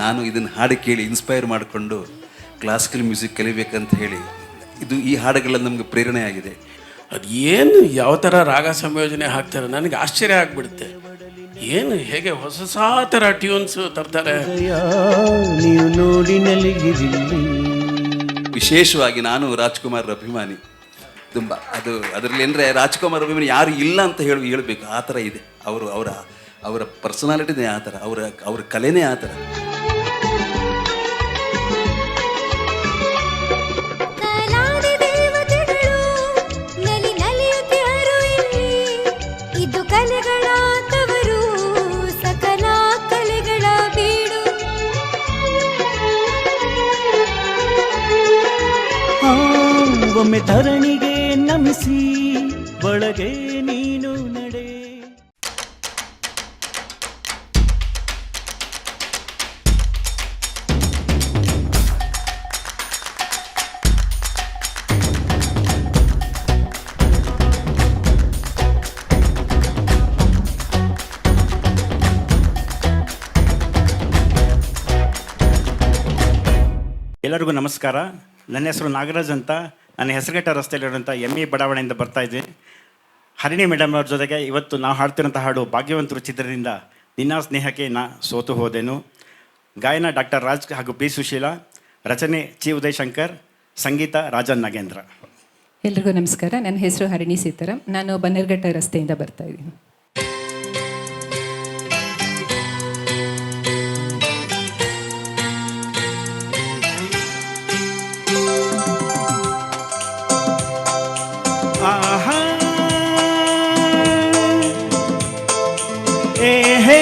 ನಾನು ಇದನ್ನು ಹಾಡು ಕೇಳಿ ಇನ್ಸ್ಪೈರ್ ಮಾಡಿಕೊಂಡು ಕ್ಲಾಸಿಕಲ್ ಮ್ಯೂಸಿಕ್ ಕಲಿಬೇಕಂತ ಹೇಳಿ ಈ ಹಾಡುಗಳೆಲ್ಲ ನಮಗೆ ಪ್ರೇರಣೆ ಆಗಿದೆ. ಅದು ಏನು ಯಾವ ಥರ ರಾಗ ಸಂಯೋಜನೆ ಹಾಕ್ತಾರೆ ನನಗೆ ಆಶ್ಚರ್ಯ ಆಗಿಬಿಡುತ್ತೆ. ಏನು ಹೇಗೆ ಹೊಸ ಥರ ಟ್ಯೂನ್ಸ್ ತರ್ತಾರೆ. ನೀವು ನೋಡಿ ವಿಶೇಷವಾಗಿ ನಾನು ರಾಜ್ಕುಮಾರ್ ಅಭಿಮಾನಿ ತುಂಬ. ಅದರಲ್ಲಿ ಅಂದರೆ ರಾಜ್ಕುಮಾರ್ ಅಭಿಮಾನಿ ಯಾರು ಇಲ್ಲ ಅಂತ ಹೇಳಬೇಕು, ಆ ಥರ ಇದೆ. ಅವರ ಪರ್ಸನಾಲಿಟಿನೇ ಆ ಥರ, ಅವರ ಕಲೆನೇ ಆ ಥರ. ಒಮ್ಮೆ ಧರಣಿಗೆ ನಮಿಸಿ ಒಳಗೆ ನೀನು ನಡೆ. ಎಲ್ಲರಿಗೂ ನಮಸ್ಕಾರ. ನನ್ನ ಹೆಸರು ನಾಗರಾಜ್ ಅಂತ. ನಾನು ಹೆಸರುಘಟ್ಟ ರಸ್ತೆಯಲ್ಲಿರುವಂಥ ME ಬಡಾವಣೆಯಿಂದ ಬರ್ತಾಯಿದ್ದೆ. ಹರಿಣಿ ಮೇಡಮ್ ಅವ್ರ ಜೊತೆಗೆ ಇವತ್ತು ನಾವು ಹಾಡ್ತಿರೋಂಥ ಹಾಡು ಭಾಗ್ಯವಂತರು ಚಿತ್ರದಿಂದ ನಿನ್ನ ಸ್ನೇಹಕ್ಕೆ ನಾ ಸೋತು ಹೋದೆನು. ಗಾಯನ ಡಾಕ್ಟರ್ ರಾಜ್ ಹಾಗೂ P. ಸುಶೀಲಾ. ರಚನೆ ಚಿ. ಉದಯಶಂಕರ್. ಸಂಗೀತ ರಾಜನ್ ನಾಗೇಂದ್ರ. ಎಲ್ರಿಗೂ ನಮಸ್ಕಾರ. ನನ್ನ ಹೆಸರು ಹರಿಣಿ ಸೀತಾರಾಮ್. ನಾನು ಬನ್ನೇರುಘಟ್ಟ ರಸ್ತೆಯಿಂದ ಬರ್ತಾಯಿದ್ದೀನಿ. ಆಹಾ ಏಹೇ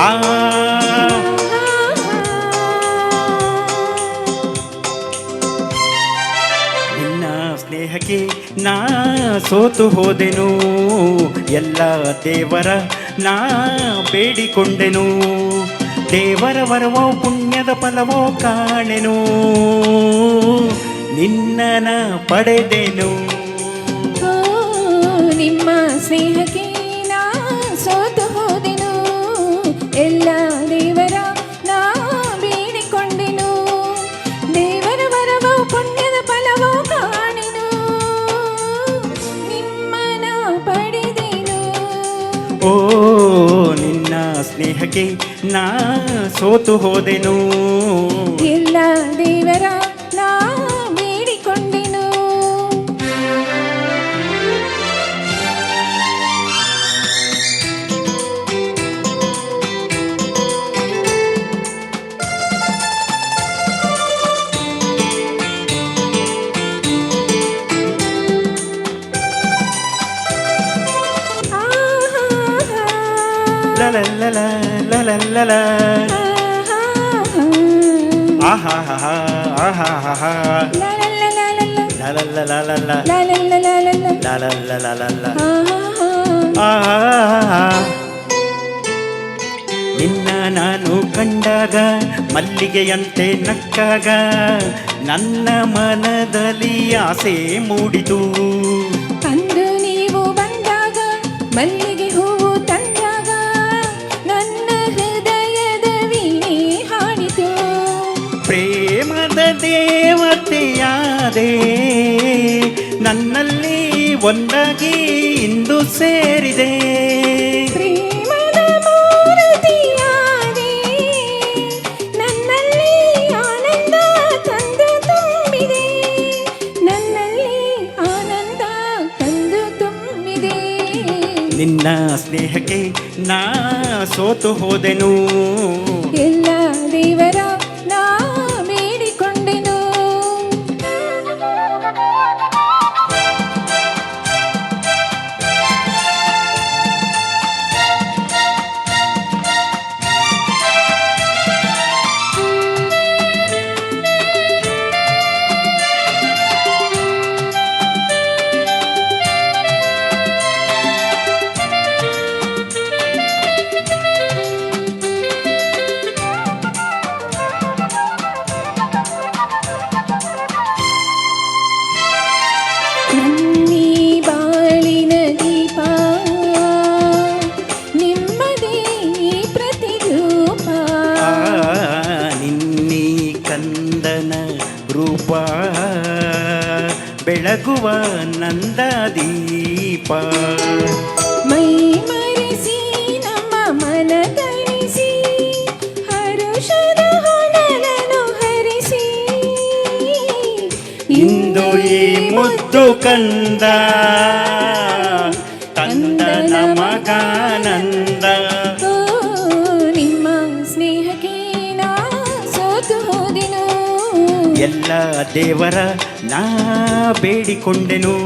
ಆ ನಿನ್ನ ಸ್ನೇಹಕ್ಕೆ ನಾ ಸೋತು ಹೋದೆನು. ಎಲ್ಲ ದೇವರ ನಾ ಬೇಡಿಕೊಂಡೆನು. ದೇವರ ವರವೋ ಪುಣ್ಯದ ಫಲವೋ ಕಾಣೆನು. ನಿನ್ನನ ಪಡೆದೆನು. ನಿಮ್ಮ ಸ್ನೇಹಕ್ಕೆ ನಾ ಸೋತು ಹೋದೆನು. ಎಲ್ಲ ದೇವರ ನಾ ಬೇಡಿಕೊಂಡೆನು. ದೇವರ ವರವೋ ಪುಣ್ಯದ ಫಲವೋ ಕಾಣೆನು. ನಿಮ್ಮನ ಪಡೆದೆನು. ಓ ನಿನ್ನ ಸ್ನೇಹಕ್ಕೆ ನಾ ಸೋತು ಹೋದೆನು. ಎಲ್ಲ ದೇವರ ನಾ ಬೇಡಿಕೊಂಡೆನು. ಲಲಲಲ ಲಲಲಲ ಆಹಾಹಾ ಆಹಾಹಾ ಲಲಲಲಲ ಲಲಲಲಲ ಆಹಾ. ನಿನ್ನ ನಾನು ಕಂಡಾಗ ಮಲ್ಲಿಗೆಯಂತೆ ನಕ್ಕಾಗ ನನ್ನ ಮನದಲ್ಲಿ ಆಸೆ ಮೂಡಿತು. ಅಂದು ನೀವು ಬಂದಾಗ ಮಲ್ಲಿಗೆ ಹೂವು ತಂದಾಗ ನನ್ನ ಹೃದಯದ ವೀಣೆ ಹಾಡಿತು. ಪ್ರೇಮದ ದೇವತೆಯಾದೆ ನನ್ನಲ್ಲಿ ಒಂದಾಗಿ ಇಂದು ಸೇರಿದೆ. ಪ್ರೇಮದ ಮೂರ್ತಿಯಾದೆ ನನ್ನಲ್ಲಿ ಆನಂದ ತಂದು ತುಂಬಿದೆ. ನನ್ನಲ್ಲಿ ಆನಂದ ತಂದು ತುಂಬಿದೆ. ನಿನ್ನ ಸ್ನೇಹಕ್ಕೆ ನಾ ಸೋತು ಹೋದೆನು. ಎಲ್ಲ ದೇವರ ನಾ ಬೇಡಿಕೊಂಡೆನು. ಬೆಳಗುವ ನಂದದೀಪ. ಮೈ ಮರೆಸಿ ನಮ್ಮ ಮನ ತಣಿಸಿ ಹರುಷದ ಹೊನಲನ್ನು ಹರಿಸಿ ಇಂದು ಈ ಮುದ್ದು ಕಂದ ತಂದ ನಮಗಾನಂದ. ಓ, ನಿಮ್ಮ ಸ್ನೇಹಕ್ಕೆ ನಾ ಸೋತು ಹೋದೆನು. ಎಲ್ಲ ದೇವರ ನಾ ಬೇಡಿಕೊಂಡೆನು.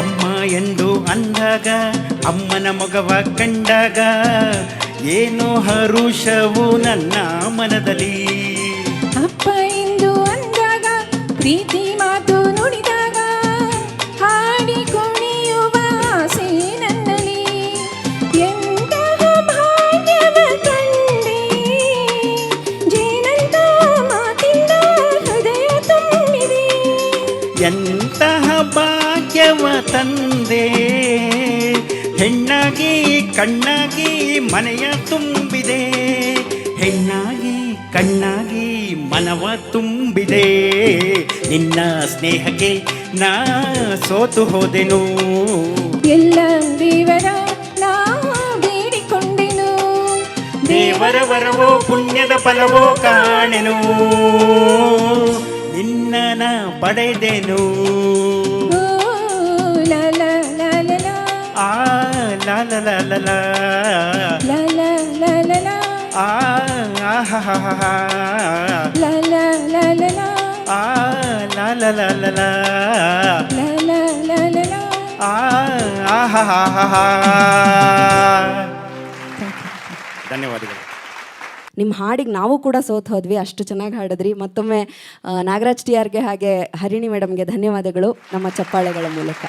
ಅಮ್ಮ ಎಂದು ಅಂದಾಗ, ಅಮ್ಮನ ಮೊಗವ ಕಂಡಾಗ ಏನೋ ಹರುಷವು ನನ್ನ ಮನದಲ್ಲಿ. ಅಪ್ಪ ಎಂದು ಅಂದಾಗ ಪ್ರೀತಿ ಮಾತು ನುಡಿದಾಗ ಹಾಡಿ ಕುಣಿಯುವ ಆಸೆ ನನ್ನಲ್ಲಿ. ಎಂತಹ ಭಾಗ್ಯವ ಕಂಡೆ ಜೇನಂತ ಮಾತಿಂದ ಹೃದಯ ತುಂಬಿದೆ. ಎಂತಹ ಭಾಗ್ಯವ ತಂದೆ, ಹೆಣ್ಣಾಗಿ ಕಣ್ಣಾಗಿ ಮನೆಯ ತುಂಬಿದೆ. ಹೆಣ್ಣಾಗಿ ಕಣ್ಣಾಗಿ ಮನವ ತುಂಬಿದೆ. ನಿನ್ನ ಸ್ನೇಹಕ್ಕೆ ನಾ ಸೋತು ಹೋದೆನು. ಎಲ್ಲ ದೇವರ ನಾ ಬೇಡಿಕೊಂಡೆನು. ದೇವರ ವರವೋ ಪುಣ್ಯದ ಫಲವೋ ಕಾಣೆನು. ನಿನ್ನ ಪಡೆದೆನು. ಓ, ಲಾ ಲಾ ಲಾ ಲಾ ಲಾ. ಆ ಲಾ ಲಾ ಲಾ ಲಾ ಲಾ. ಲಾ ಲಾ ಲಾ ಲಾ ಲಾ. ಆ ಆಹಾಹಾಹಾ. ಲಾ ಲಾ ಲಾ ಲಾ ಲಾ. ಆ ಲಾ ಲಾ ಲಾ ಲಾ ಲಾ. ಲಾ ಲಾ ಲಾ ಲಾ ಲಾ. ಆ ಆಹಾಹಾಹಾ. ಧನ್ಯವಾದಗಳು. ನಿಮ್ಮ ಹಾಡಿಗೆ ನಾವು ಕೂಡ ಸೋತು ಹೋದ್ವಿ, ಅಷ್ಟು ಚೆನ್ನಾಗಿ ಹಾಡಿದ್ರಿ. ಮತ್ತೊಮ್ಮೆ ನಾಗರಾಜ್ ಟಿ ಆರ್ಗೆ ಹಾಗೆ ಹರಿಣಿ ಮೇಡಮ್ಗೆ ಧನ್ಯವಾದಗಳು ನಮ್ಮ ಚಪ್ಪಾಳೆಗಳ ಮೂಲಕ.